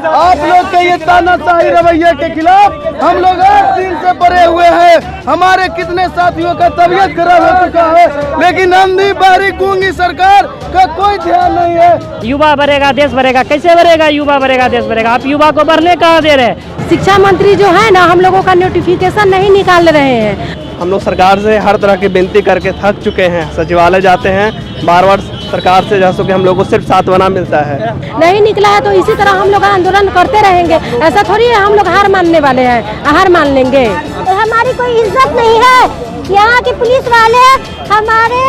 आप लोग के ये तानाशाही रवैये के खिलाफ हम लोग 8 दिन से पड़े हुए हैं। हमारे कितने साथियों का तबीयत खराब हो चुका है, लेकिन अंधी बारी गूंगी सरकार का कोई ध्यान नहीं है। युवा बढ़ेगा देश बढ़ेगा, कैसे बढ़ेगा युवा बढ़ेगा देश बढ़ेगा? आप युवा को बढ़ने कहाँ दे रहे हैं? शिक्षा मंत्री जो है ना, हम लोगों का नोटिफिकेशन नहीं निकाल रहे हैं। हम लोग सरकार से हर तरह की विनती करके थक चुके हैं। सचिवालय जाते हैं, बार बार सरकार से जैसे कि हम लोग को सिर्फ सात्वना मिलता है। नहीं निकला है तो इसी तरह हम लोग आंदोलन करते रहेंगे। ऐसा थोड़ी है हम लोग हार मानने वाले हैं, हार मान लेंगे। हमारी कोई इज्जत नहीं है। यहाँ के पुलिस वाले हमारे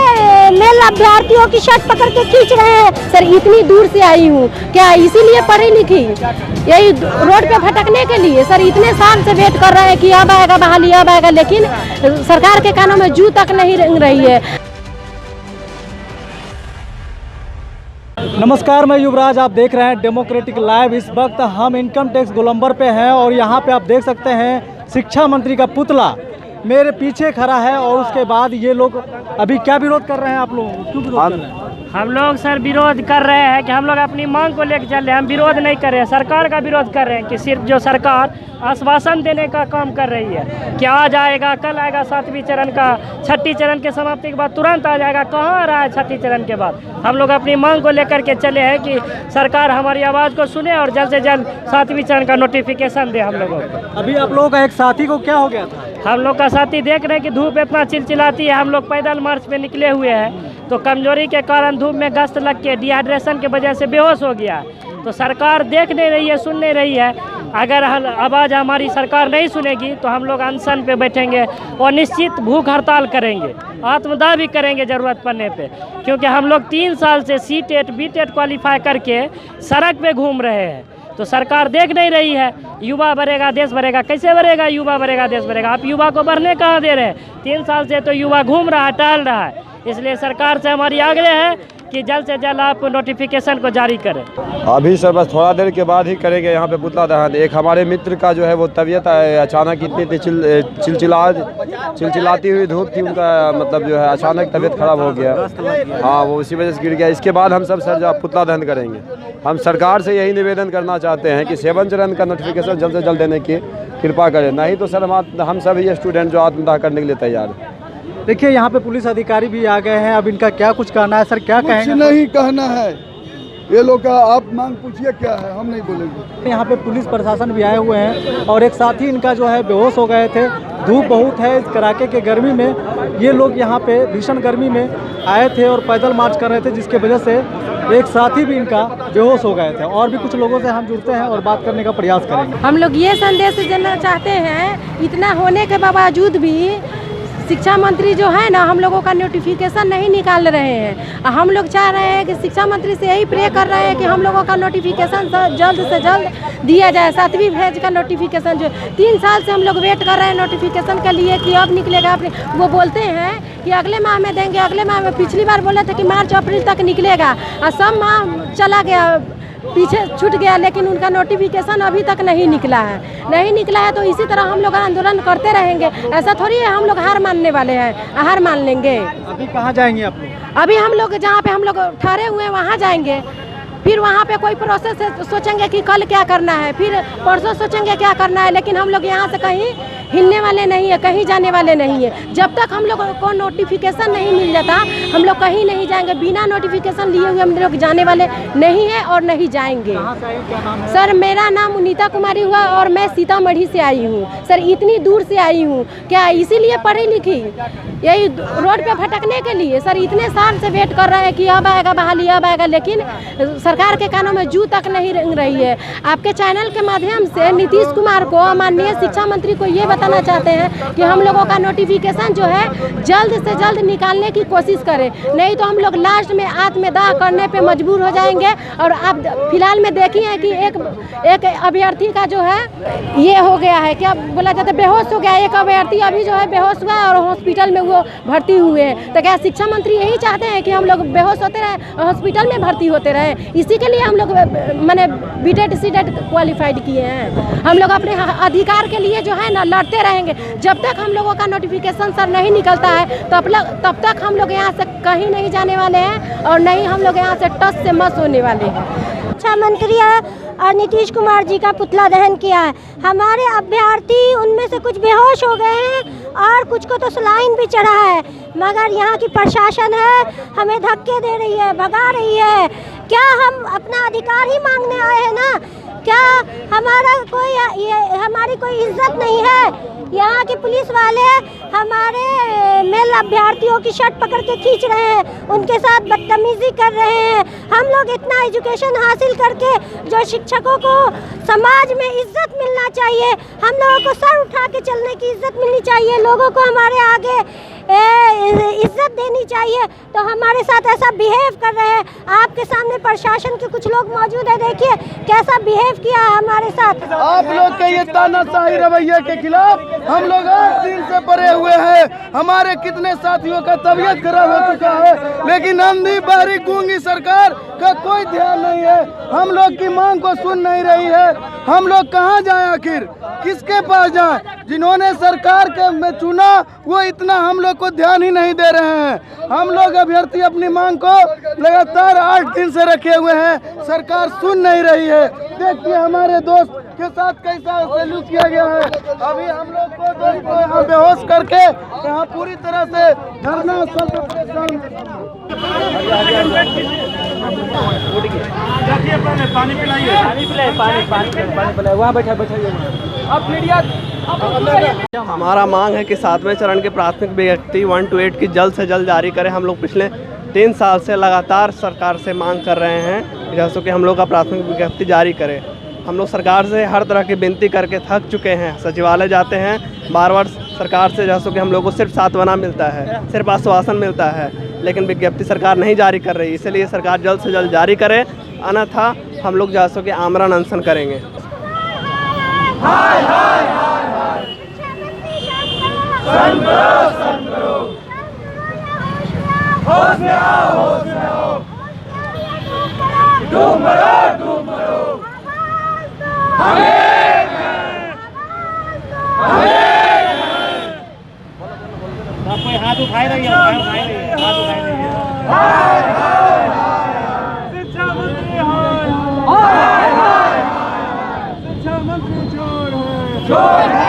मेल अभ्यर्थियों की शर्ट पकड़ के खींच रहे हैं। सर इतनी दूर से आई हूँ, क्या इसीलिए पढ़ी लिखी? यही रोड पे भटकने के लिए? सर इतने साल से वेट कर रहे हैं कि अब आएगा बहाली, अब आएगा, लेकिन सरकार के कानों में जू तक नहीं रेंग रही है। नमस्कार, मैं युवराज, आप देख रहे हैं डेमोक्रेटिक लाइव। इस वक्त हम इनकम टैक्स गोलंबर पे हैं और यहाँ पे आप देख सकते हैं शिक्षा मंत्री का पुतला मेरे पीछे खड़ा है। और उसके बाद ये लोग अभी क्या विरोध कर रहे हैं? आप लोग क्यों विरोध कर रहे हैं? हम लोग सर विरोध कर रहे हैं कि हम लोग अपनी मांग को लेकर चल रहे हैं। हम विरोध नहीं कर रहे हैं, सरकार का विरोध कर रहे हैं कि सिर्फ जो सरकार आश्वासन देने का काम कर रही है कि आज आएगा, कल आएगा 7वीं चरण का, 6ठी चरण के समाप्ति के बाद तुरंत आ जाएगा। कहाँ आ रहा है 6ठी चरण के बाद? हम लोग अपनी मांग को लेकर के चले हैं कि सरकार हमारी आवाज़ को सुने और जल्द से जल्द 7वीं चरण का नोटिफिकेशन दे हम लोगों को। अभी आप लोगों का एक साथी को क्या हो गया था? हम लोग का साथी देख रहे हैं कि धूप इतना चिलचिलाती है। हम लोग पैदल मार्च पे निकले हुए हैं तो कमजोरी के कारण धूप में गश्त लग के डिहाइड्रेशन की वजह से बेहोश हो गया। तो सरकार देख नहीं रही है, सुन नहीं रही है। अगर आवाज़ हमारी सरकार नहीं सुनेगी तो हम लोग अनशन पे बैठेंगे और निश्चित भूख हड़ताल करेंगे, आत्मदाह भी करेंगे ज़रूरत पड़ने पे। क्योंकि हम लोग 3 साल से C-टेट B-टेट क्वालिफाई करके सड़क पे घूम रहे हैं तो सरकार देख नहीं रही है। युवा बढ़ेगा देश बढ़ेगा, कैसे बढ़ेगा युवा बढ़ेगा देश बढ़ेगा? आप युवा को बढ़ने कहाँ दे रहे हैं? 3 साल से तो युवा घूम रहा है, टहल रहा है। इसलिए सरकार से हमारी आग्रह है कि जल्द से जल्द आप नोटिफिकेशन को जारी करें। अभी सर बस थोड़ा देर के बाद ही करेंगे यहाँ पे पुतला दहन। एक हमारे मित्र का जो है वो तबीयत अचानक इतनी चिलचिलाती हुई धूप थी, उनका मतलब जो है अचानक तबीयत खराब हो गया। हाँ, वो उसी वजह से गिर गया। इसके बाद हम सब सर जो पुतला दहन करेंगे। हम सरकार से यही निवेदन करना चाहते हैं कि 7 चरण का नोटिफिकेशन जल्द से जल्द देने की कृपा करें। नहीं तो सर हम सभी स्टूडेंट जो आत्मदाह करने के लिए तैयार हैं। देखिए यहाँ पे पुलिस अधिकारी भी आ गए हैं। अब इनका क्या कुछ कहना है? सर क्या कहेंगे? कुछ नहीं कहना है ये लोग का। आप मांग पूछिए क्या है, हम नहीं बोलेंगे। यहाँ पे पुलिस प्रशासन भी आए हुए हैं और एक साथी इनका जो है बेहोश हो गए थे। धूप बहुत है, इस कड़ाके के गर्मी में ये लोग यहाँ पे भीषण गर्मी में आए थे और पैदल मार्च कर रहे थे, जिसके वजह से एक साथी भी इनका बेहोश हो गए थे। और भी कुछ लोगों से हम जुड़ते हैं और बात करने का प्रयास करेंगे। हम लोग ये संदेश देना चाहते हैं, इतना होने के बावजूद भी शिक्षा मंत्री जो है ना, हम लोगों का नोटिफिकेशन नहीं निकाल रहे हैं। हम लोग चाह रहे हैं कि शिक्षा मंत्री से यही प्रे कर रहे हैं कि हम लोगों का नोटिफिकेशन जल्द से जल्द दिया जाए। 7वीं फेज का नोटिफिकेशन जो 3 साल से हम लोग वेट कर रहे हैं नोटिफिकेशन के लिए कि अब निकलेगा। वो बोलते हैं कि अगले माह में देंगे, अगले माह में। पिछली बार बोले थे कि मार्च अप्रैल तक निकलेगा और सब माह चला गया, पीछे छूट गया, लेकिन उनका नोटिफिकेशन अभी तक नहीं निकला है। नहीं निकला है तो इसी तरह हम लोग आंदोलन करते रहेंगे। ऐसा थोड़ी है हम लोग हार मानने वाले हैं, हार मान लेंगे। अभी कहाँ जाएंगे आप लोग? अभी हम लोग जहाँ पे हम लोग ठहरे हुए हैं वहाँ जाएंगे। फिर वहाँ पे कोई प्रोसेस है, सोचेंगे कि कल क्या करना है, फिर परसों सोचेंगे क्या करना है। लेकिन हम लोग यहाँ से कहीं हिलने वाले नहीं है, कहीं जाने वाले नहीं है। जब तक हम लोग को नोटिफिकेशन नहीं मिल जाता हम लोग कहीं नहीं जाएंगे। बिना नोटिफिकेशन लिए हुए हम लोग जाने वाले नहीं है और नहीं जाएंगे। सर मेरा नाम नीता कुमारी हुआ और मैं सीतामढ़ी से आई हूँ। सर इतनी दूर से आई हूँ, क्या इसीलिए पढ़ी लिखी? यही रोड पे भटकने के लिए? सर इतने साल से वेट कर रहे हैं कि अब आएगा बहाली, अब आएगा, लेकिन सरकार के कानों में जू तक नहीं रेंग रही है। आपके चैनल के माध्यम से नीतीश कुमार को, माननीय शिक्षा मंत्री को ये बताना चाहते हैं कि हम लोगों का नोटिफिकेशन जो है जल्द से जल्द निकालने की कोशिश करें। नहीं तो हम लोग लास्ट में आत्मदाह करने पे मजबूर हो जाएंगे। और आप फिलहाल में देखिए कि एक अभ्यर्थी का जो है ये हो गया है, क्या बोला जाता है, बेहोश हो गया। एक अभ्यर्थी अभी जो है बेहोश हुआ और हॉस्पिटल में वो भर्ती हुए हैं। तो क्या शिक्षा मंत्री यही चाहते हैं कि हम लोग बेहोश होते रहे और हॉस्पिटल में भर्ती होते रहे? इसी के लिए हम लोग मैंने B-टेट C-टेट क्वालिफाइड किए हैं। हम लोग अपने अधिकार के लिए जो है ना लड़ते रहेंगे। जब तक हम लोगों का नोटिफिकेशन सर नहीं निकलता है तब तक हम लोग यहाँ से कहीं नहीं जाने वाले हैं और नहीं हम लोग यहाँ से टस से मस होने वाले हैं। शिक्षा मंत्री और नीतीश कुमार जी का पुतला दहन किया है। हमारे अभ्यर्थी उनमें से कुछ बेहोश हो गए हैं और कुछ को तो सलाइन भी चढ़ा है, मगर यहाँ की प्रशासन है हमें धक्के दे रही है, भगा रही है। क्या हम अपना अधिकार ही मांगने आए हैं ना? क्या हमारी कोई इज्जत नहीं है? यहाँ के पुलिस वाले हमारे मेल अभ्यर्थियों की शर्ट पकड़ के खींच रहे हैं, उनके साथ बदतमीजी कर रहे हैं। हम लोग इतना एजुकेशन हासिल करके जो शिक्षकों को समाज में इज्जत मिलना चाहिए, हम लोगों को सर उठा के चलने की इज्जत मिलनी चाहिए, लोगों को हमारे आगे इज्जत देनी चाहिए, तो हमारे साथ ऐसा बिहेव कर रहे हैं। आपके सामने प्रशासन के कुछ लोग मौजूद है, देखिए कैसा बिहेव किया है हमारे साथ। आप लोग के ये तानाशाही रवैये के खिलाफ हम लोग 8 दिन से पड़े हुए हैं। हमारे कितने साथियों का तबीयत खराब हो चुका है, लेकिन अंधी बहरी गूंगी सरकार का कोई ध्यान नहीं है। हम लोग की मांग को सुन नहीं रही है। हम लोग कहाँ जाएं, आखिर किसके पास जाएं? जिन्होंने सरकार के में चुना वो इतना हम लोग को ध्यान ही नहीं दे रहे हैं। हम लोग अभ्यर्थी अपनी मांग को लगातार 8 दिन से रखे हुए हैं, सरकार सुन नहीं रही है। देखिए हमारे दोस्त के साथ कैसा सैल्यूट किया गया है। अभी हम लोग को दोस्त को यहाँ बेहोश करके यहाँ पूरी तरह से धरना स्थल पे परेशान पानी पिलाइए, वहाँ बैठा हमारा मांग है कि 7वें चरण के प्राथमिक विज्ञप्ति 1 to 8 की जल्द से जल्द जारी करें। हम लोग पिछले 3 साल से लगातार सरकार से मांग कर रहे हैं जैसे कि हम लोग का प्राथमिक विज्ञप्ति जारी करें। हम लोग सरकार से हर तरह की विनती करके थक चुके हैं। सचिवालय जाते हैं, बार बार सरकार से जैसे कि हम लोग को सिर्फ सांत्वना मिलता है, सिर्फ आश्वासन मिलता है, लेकिन विज्ञप्ति सरकार नहीं जारी कर रही। इसलिए सरकार जल्द से जल्द जारी करे, अन्यथा हम लोग जैसे कि आमरण अनशन करेंगे। कोई हाथ उठाए रही है, हाथ उठाए रही है। शिक्षा मंत्री हाय हाय, शिक्षा मंत्री चोर है।